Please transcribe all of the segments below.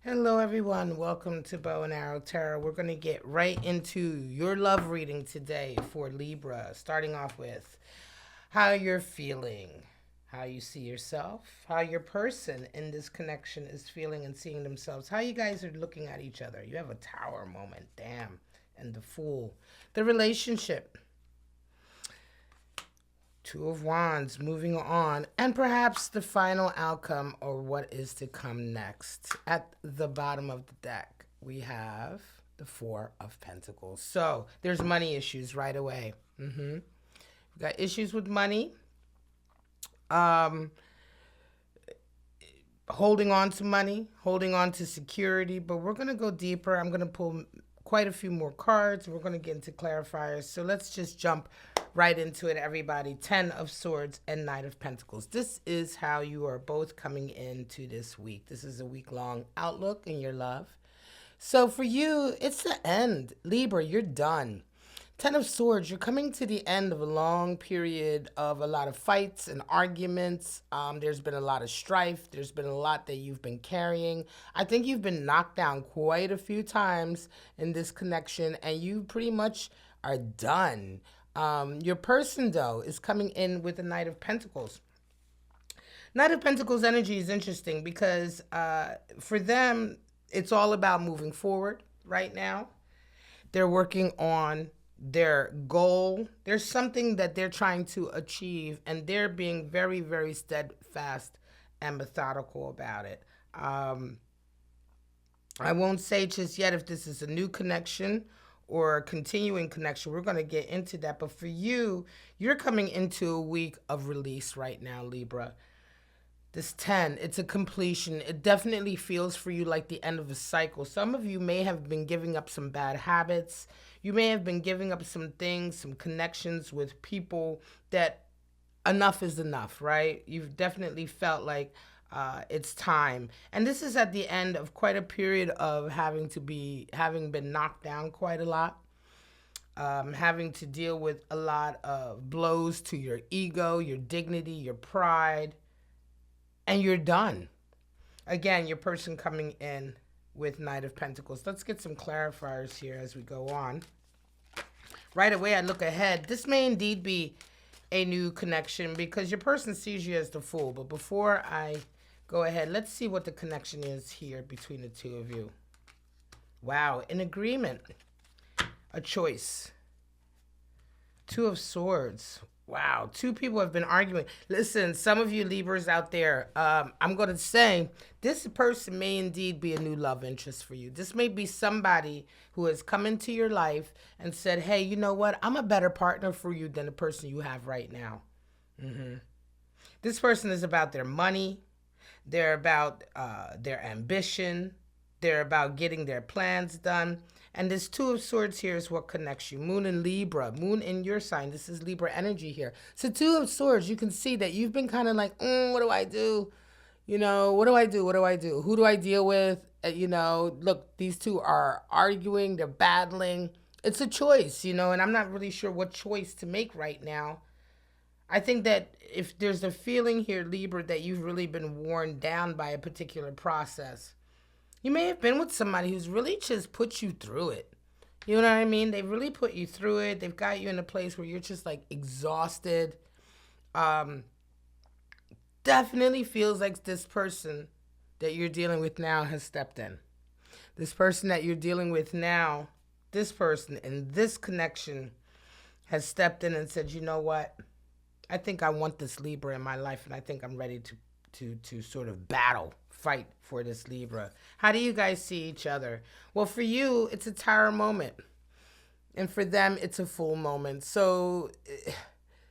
Hello, everyone. Welcome to Bow and Arrow Tarot. We're going to get right into your love reading today for Libra, starting off with how you're feeling, how you see yourself, how your person in this connection is feeling and seeing themselves, how you guys are looking at each other. You have a tower moment, damn, and the fool. The relationship. Two of Wands, moving on, and perhaps the final outcome or what is to come next. At the bottom of the deck, we have the Four of Pentacles. So there's money issues right away. We've got issues with money, holding on to money, holding on to security, but we're going to go deeper. I'm going to pull quite a few more cards. We're going to get into clarifiers. So let's just jump right into it, everybody. 10 of Swords and Knight of Pentacles. This is how you are both coming into this week. This is a week-long outlook in your love. So for you, it's the end. Libra, you're done. 10 of Swords, you're coming to the end of a long period of a lot of fights and arguments. There's been a lot of strife. There's been a lot that you've been carrying. I think you've been knocked down quite a few times in this connection, and you pretty much are done. Your person, though, is coming in with the Knight of Pentacles. Knight of Pentacles energy is interesting because for them, it's all about moving forward right now. They're working on their goal. There's something that they're trying to achieve, and they're being very, very steadfast and methodical about it. I won't say just yet if this is a new connection or a continuing connection. We're going to get into that. But for you, you're coming into a week of release right now, Libra. This 10, it's a completion. It definitely feels for you like the end of a cycle. Some of you may have been giving up some bad habits. You may have been giving up some things, some connections with people that enough is enough, right? You've definitely felt like it's time. And this is at the end of quite a period of having been knocked down quite a lot. Having to deal with a lot of blows to your ego, your dignity, your pride. And you're done. Again, your person coming in with Knight of Pentacles. Let's get some clarifiers here as we go on. Right away, I look ahead. This may indeed be a new connection because your person sees you as the fool. But before I go ahead, let's see what the connection is here between the two of you. Wow, an agreement. A choice. Two of Swords. Wow, two people have been arguing. Listen, some of you Libras out there, I'm going to say this person may indeed be a new love interest for you. This may be somebody who has come into your life and said, hey, you know what? I'm a better partner for you than the person you have right now. This person is about their money. They're about their ambition. They're about getting their plans done. And this Two of Swords here is what connects you. Moon and Libra. Moon in your sign. This is Libra energy here. So Two of Swords, you can see that you've been kind of like, what do I do? You know, what do I do? What do I do? Who do I deal with? You know, look, these two are arguing. They're battling. It's a choice, you know, and I'm not really sure what choice to make right now. I think that if there's a feeling here, Libra, that you've really been worn down by a particular process. You may have been with somebody who's really just put you through it. You know what I mean? They've really put you through it. They've got you in a place where you're just like exhausted. Definitely feels like this person that you're dealing with now has stepped in. This person that you're dealing with now, this person in this connection has stepped in and said, you know what? I think I want this Libra in my life, and I think I'm ready to sort of fight for this Libra. How do you guys see each other? Well, for you, it's a Tower moment. And for them, it's a Fool moment. So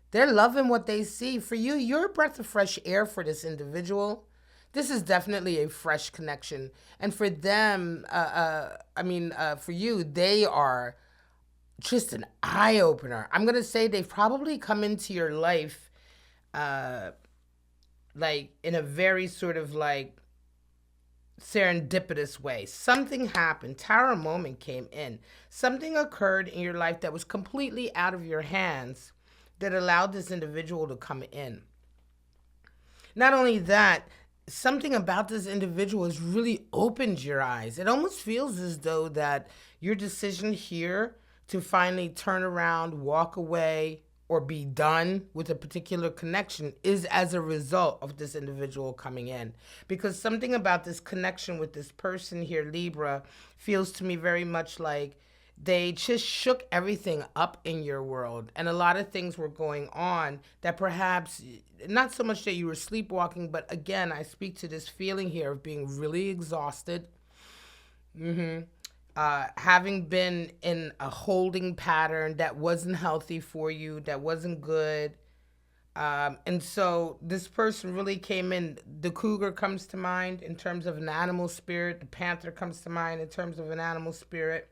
they're loving what they see. For you, you're a breath of fresh air for this individual. This is definitely a fresh connection. And for them, for you, they are just an eye-opener. I'm going to say they've probably come into your life like in a very sort of like serendipitous way. Something happened. Tower moment came in. Something occurred in your life that was completely out of your hands that allowed this individual to come in. Not only that, something about this individual has really opened your eyes. It almost feels as though that your decision here to finally turn around, walk away, or be done with a particular connection is as a result of this individual coming in. Because something about this connection with this person here, Libra, feels to me very much like they just shook everything up in your world, and a lot of things were going on that perhaps not so much that you were sleepwalking, but again, I speak to this feeling here of being really exhausted, having been in a holding pattern that wasn't healthy for you, that wasn't good. And so this person really came in. The cougar comes to mind in terms of an animal spirit. The panther comes to mind in terms of an animal spirit.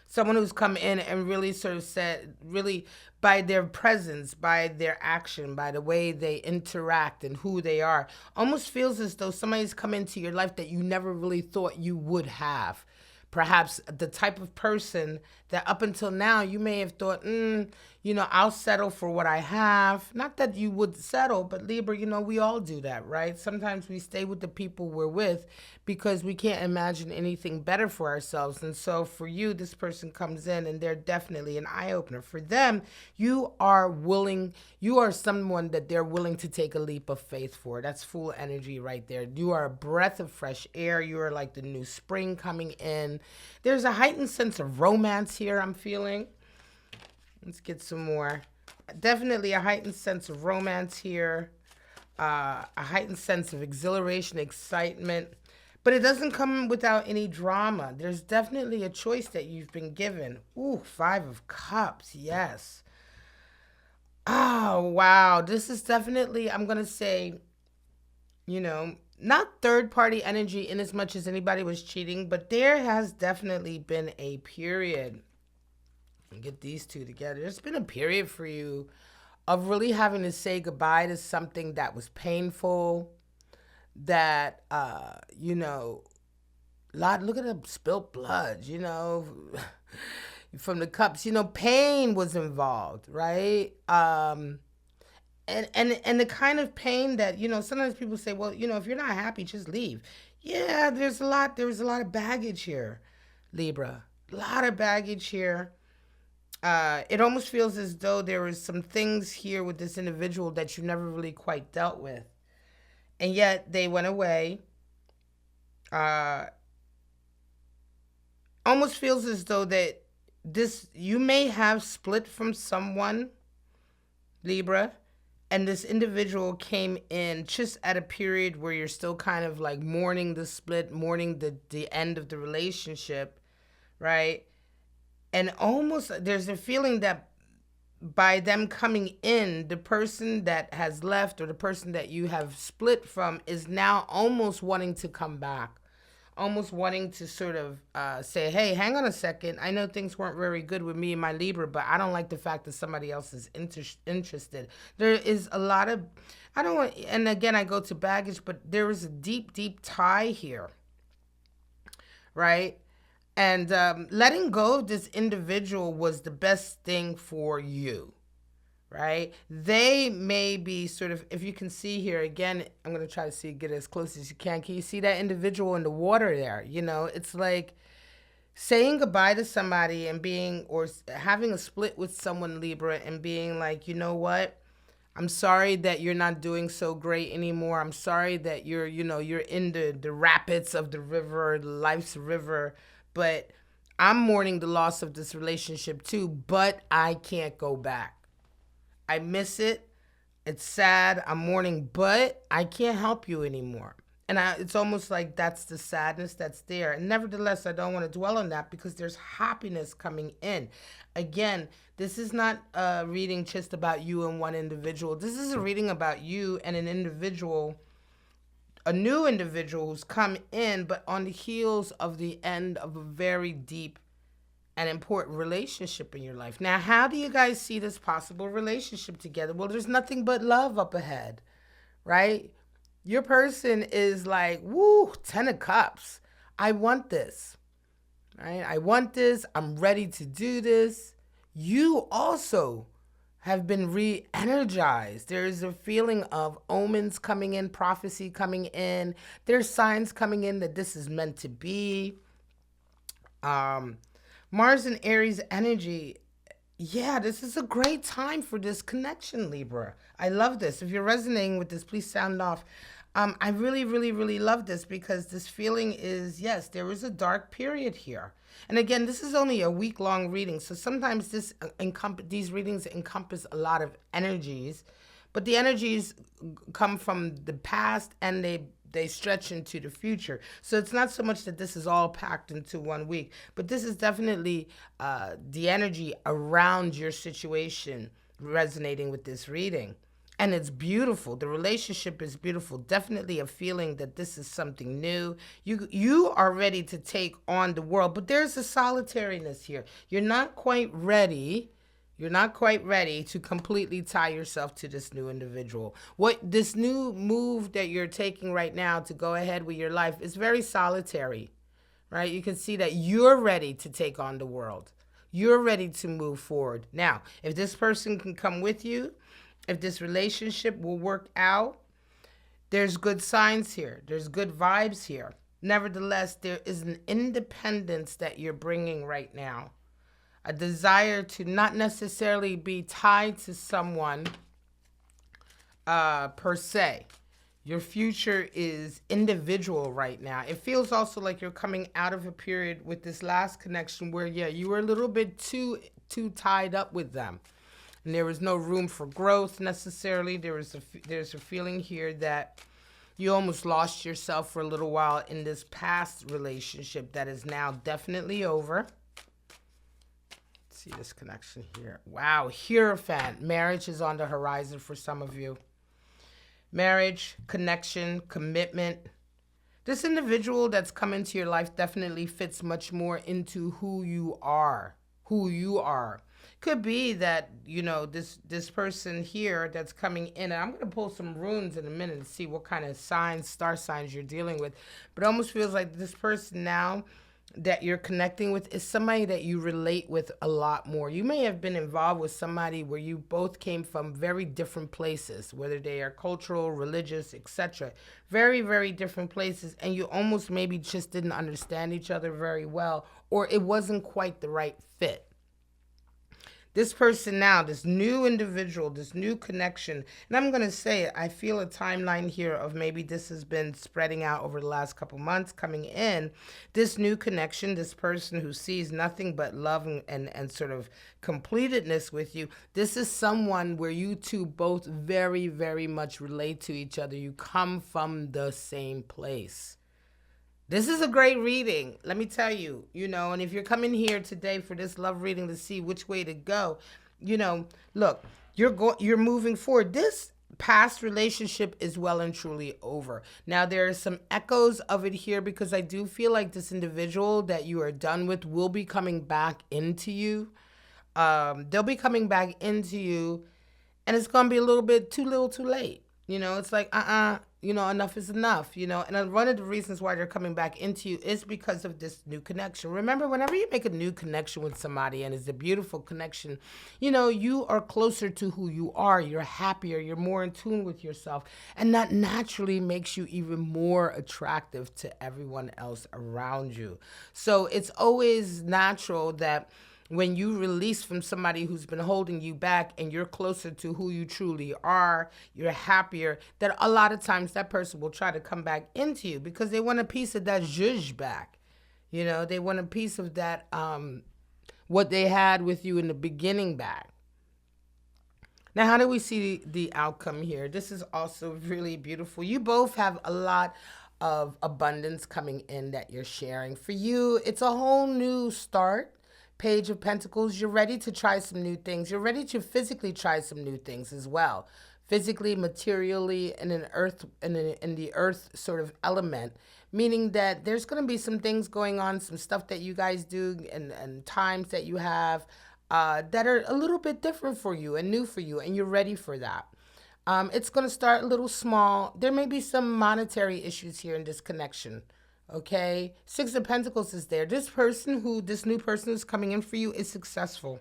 Someone who's come in and really sort of said, really by their presence, by their action, by the way they interact and who they are, almost feels as though somebody's come into your life that you never really thought you would have. Perhaps the type of person that up until now you may have thought, I'll settle for what I have. Not that you would settle, but Libra, we all do that, right? Sometimes we stay with the people we're with because we can't imagine anything better for ourselves. And so for you, this person comes in and they're definitely an eye-opener. For them, you are someone that they're willing to take a leap of faith for. That's full energy right there. You are a breath of fresh air. You are like the new spring coming in. There's a heightened sense of romance here I'm feeling. Let's get some more. Definitely a heightened sense of romance here. A heightened sense of exhilaration, excitement. But it doesn't come without any drama. There's definitely a choice that you've been given. Ooh, 5 of Cups, yes. Oh, wow. This is definitely, I'm going to say, not third-party energy in as much as anybody was cheating, but there has definitely been a period. Get these two together. There's been a period for you of really having to say goodbye to something that was painful, that, look at the spilt blood, from the cups, pain was involved, right? And the kind of pain that, sometimes people say, well, if you're not happy, just leave. Yeah, there was a lot of baggage here, Libra. A lot of baggage here. It almost feels as though there was some things here with this individual that you never really quite dealt with. And yet they went away. Almost feels as though that you may have split from someone, Libra, and this individual came in just at a period where you're still kind of like mourning the split, mourning the end of the relationship, right? And almost there's a feeling that by them coming in, the person that has left or the person that you have split from is now almost wanting to come back, almost wanting to sort of say, hey, hang on a second. I know things weren't very good with me and my Libra, but I don't like the fact that somebody else is interested. There is a lot of, and again, I go to baggage, but there is a deep, deep tie here, right? And letting go of this individual was the best thing for you, right? They may be sort of, if you can see here, again, I'm going to try to get as close as you can. Can you see that individual in the water there? It's like saying goodbye to somebody and or having a split with someone, Libra, and being like, you know what? I'm sorry that you're not doing so great anymore. I'm sorry that you're in the rapids of the river, life's river. But I'm mourning the loss of this relationship too, but I can't go back. I miss it. It's sad. I'm mourning, but I can't help you anymore. And it's almost like that's the sadness that's there. And nevertheless, I don't want to dwell on that because there's happiness coming in. Again, this is not a reading just about you and one individual. This is a reading about you and an individual, a new individual who's come in, but on the heels of the end of a very deep and important relationship in your life. Now, how do you guys see this possible relationship together? Well, there's nothing but love up ahead, right? Your person is like, woo, 10 of Cups. I want this, right? I want this. I'm ready to do this. You also have been re-energized. There's a feeling of omens coming in, prophecy coming in. There's signs coming in that this is meant to be. Mars and Aries energy. Yeah, this is a great time for this connection, Libra. I love this. If you're resonating with this, please sound off. I really, really, really love this because this feeling is, yes, there is a dark period here. And again, this is only a week-long reading, so sometimes these readings encompass a lot of energies, but the energies come from the past and they stretch into the future. So it's not so much that this is all packed into 1 week, but this is definitely the energy around your situation resonating with this reading. And it's beautiful. The relationship is beautiful. Definitely a feeling that this is something new. You are ready to take on the world, but there's a solitariness here. You're not quite ready. You're not quite ready to completely tie yourself to this new individual. What this new move that you're taking right now to go ahead with your life is very solitary, right? You can see that you're ready to take on the world. You're ready to move forward. Now, if this person can come with you, if this relationship will work out, there's good signs here. There's good vibes here. Nevertheless, there is an independence that you're bringing right now. A desire to not necessarily be tied to someone per se. Your future is individual right now. It feels also like you're coming out of a period with this last connection where, yeah, you were a little bit too tied up with them. And there was no room for growth necessarily. There's a feeling here that you almost lost yourself for a little while in this past relationship that is now definitely over. Let's see this connection here. Wow, Hierophant. Marriage is on the horizon for some of you. Marriage, connection, commitment. This individual that's come into your life definitely fits much more into who you are. Could be that, you know, this person here that's coming in, and I'm going to pull some runes in a minute to see what kind of signs, star signs you're dealing with, but it almost feels like this person now that you're connecting with is somebody that you relate with a lot more. You may have been involved with somebody where you both came from very different places, whether they are cultural, religious, etc. Very, very different places, and you almost maybe just didn't understand each other very well, or it wasn't quite the right fit. This person now, this new individual, this new connection, and I'm going to say it, I feel a timeline here of maybe this has been spreading out over the last couple months coming in. This new connection, this person who sees nothing but love and sort of completedness with you, this is someone where you two both very, very much relate to each other. You come from the same place. This is a great reading, let me tell you, and if you're coming here today for this love reading to see which way to go, look, you're moving forward. This past relationship is well and truly over. Now, there are some echoes of it here because I do feel like this individual that you are done with will be coming back into you. They'll be coming back into you, and it's going to be a little bit too little too late. It's like, enough is enough, and one of the reasons why they're coming back into you is because of this new connection. Remember, whenever you make a new connection with somebody and it's a beautiful connection, you are closer to who you are. You're happier. You're more in tune with yourself. And that naturally makes you even more attractive to everyone else around you. So it's always natural that when you release from somebody who's been holding you back and you're closer to who you truly are, you're happier, that a lot of times that person will try to come back into you because they want a piece of that zhuzh back. They want a piece of that, what they had with you in the beginning back. Now, how do we see the outcome here? This is also really beautiful. You both have a lot of abundance coming in that you're sharing. For you, it's a whole new start. Page of Pentacles, you're ready to try some new things. You're ready to physically try some new things as well. Physically, materially, in the earth sort of element, meaning that there's going to be some things going on, some stuff that you guys do and times that you have that are a little bit different for you and new for you, and you're ready for that. It's going to start a little small. There may be some monetary issues here in this connection. Okay, Six of Pentacles is there. This new person who's coming in for you is successful.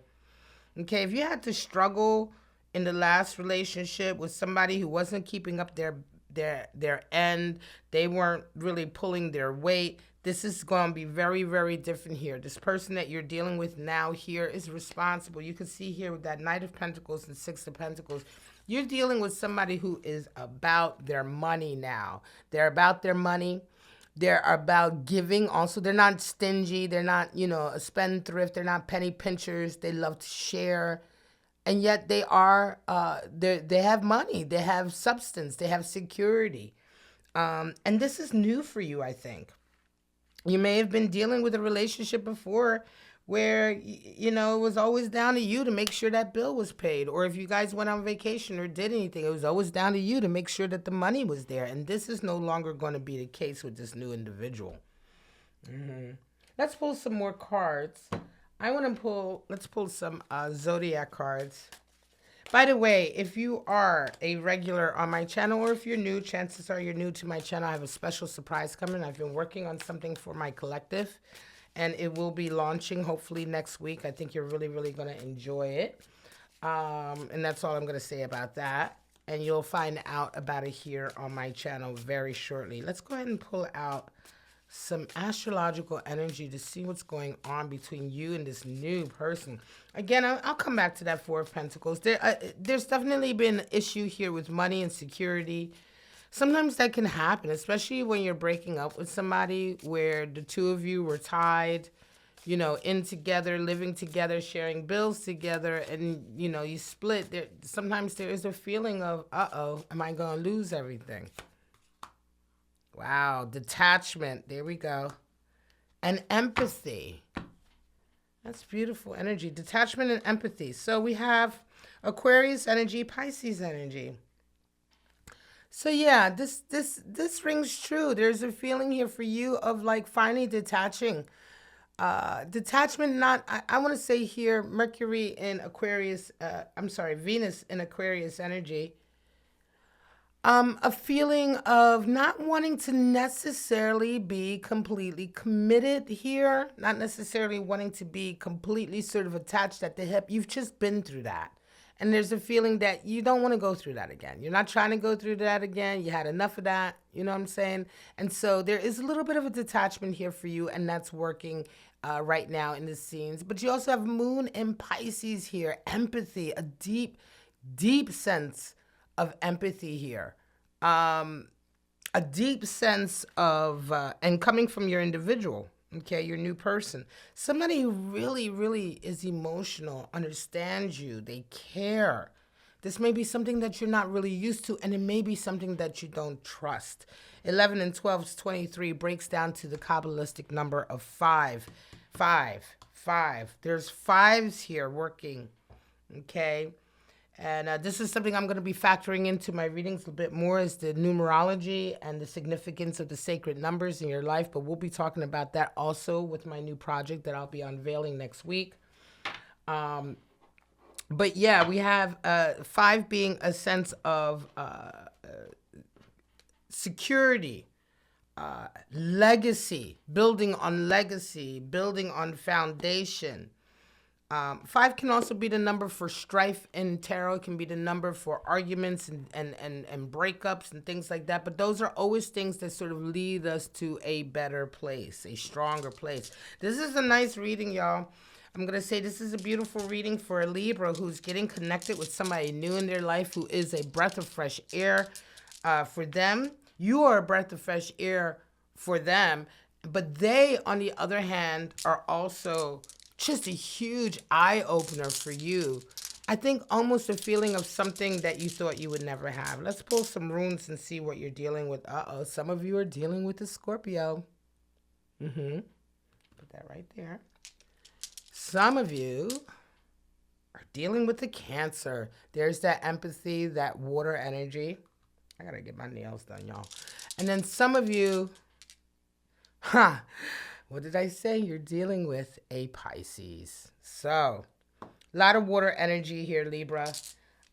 Okay, if you had to struggle, in the last relationship with somebody who wasn't keeping up their end. They weren't really pulling their weight. This is going to be very, very different here. This person that you're dealing with now here is responsible. You can see here with that Knight of Pentacles and Six of Pentacles, you're dealing with somebody who is about their money now. They're about their money. They're about giving. Also, they're not stingy. They're not, a spendthrift. They're not penny pinchers. They love to share. And yet they are, they have money. They have substance. They have security. And this is new for you, I think. You may have been dealing with a relationship before where, it was always down to you to make sure that bill was paid. Or if you guys went on vacation or did anything, it was always down to you to make sure that the money was there. And this is no longer going to be the case with this new individual. Let's pull some more cards. Let's pull some Zodiac cards. By the way, if you are a regular on my channel or if you're new, chances are you're new to my channel. I have a special surprise coming. I've been working on something for my collective, and it will be launching hopefully next week. I think you're really, really going to enjoy it. And that's all I'm going to say about that. And you'll find out about it here on my channel very shortly. Let's go ahead and pull out some astrological energy to see what's going on between you and this new person. Again, I'll come back to that Four of Pentacles. There's definitely been an issue here with money and security. Sometimes that can happen, especially when you're breaking up with somebody where the two of you were tied, in together, living together, sharing bills together, and, you split. Sometimes there is a feeling of, uh-oh, am I going to lose everything? Wow, detachment. There we go. And empathy. That's beautiful energy. Detachment and empathy. So we have Aquarius energy, Pisces energy. So yeah, this rings true. There's a feeling here for you of like finally detaching. Detachment, I want to say here, Mercury in Aquarius, Venus in Aquarius energy. A feeling of not wanting to necessarily be completely committed here, not necessarily wanting to be completely sort of attached at the hip. You've just been through that. And there's a feeling that you don't want to go through that again. You're not trying to go through that again. You had enough of that. You know what I'm saying? And so there is a little bit of a detachment here for you, and that's working right now in the scenes. But you also have Moon in Pisces here. Empathy, a deep, deep sense of empathy here. A deep sense of, and coming from your individual, okay, your new person. Somebody who really, really is emotional, understands you, they care. This may be something that you're not really used to, and it may be something that you don't trust. 11 and 12 is 23, breaks down to the Kabbalistic number of 5. 5. There's fives here working, okay? And this is something I'm going to be factoring into my readings a bit more, is the numerology and the significance of the sacred numbers in your life. But we'll be talking about that also with my new project that I'll be unveiling next week. But yeah, we have 5 being a sense of security, legacy, building on foundation. 5 can also be the number for strife in tarot. It can be the number for arguments and breakups and things like that. But those are always things that sort of lead us to a better place, a stronger place. This is a nice reading, y'all. I'm going to say this is a beautiful reading for a Libra who's getting connected with somebody new in their life who is a breath of fresh air for them. You are a breath of fresh air for them. But they, on the other hand, are also just a huge eye-opener for you. I think almost a feeling of something that you thought you would never have. Let's pull some runes and see what you're dealing with. Uh-oh, some of you are dealing with a Scorpio. Put that right there. Some of you are dealing with a Cancer. There's that empathy, that water energy. I gotta get my nails done, y'all. And then some of you, what did I say? You're dealing with a Pisces. So, a lot of water energy here, Libra.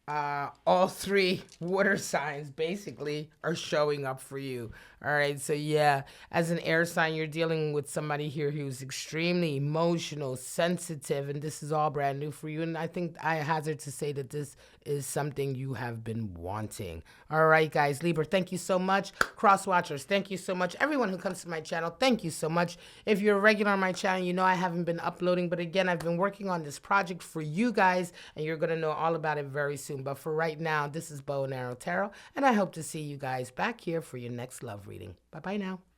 All 3 water signs basically are showing up for you. All right, so yeah, as an air sign, you're dealing with somebody here who's extremely emotional, sensitive, and this is all brand new for you. And I think I hazard to say that this is something you have been wanting. All right, guys, Libra, thank you so much. Cross watchers, thank you so much. Everyone who comes to my channel, thank you so much. If you're a regular on my channel, you know I haven't been uploading, but again, I've been working on this project for you guys, and you're going to know all about it very soon. But for right now, this is Bow and Arrow Tarot, and I hope to see you guys back here for your next love reading. Bye-bye now.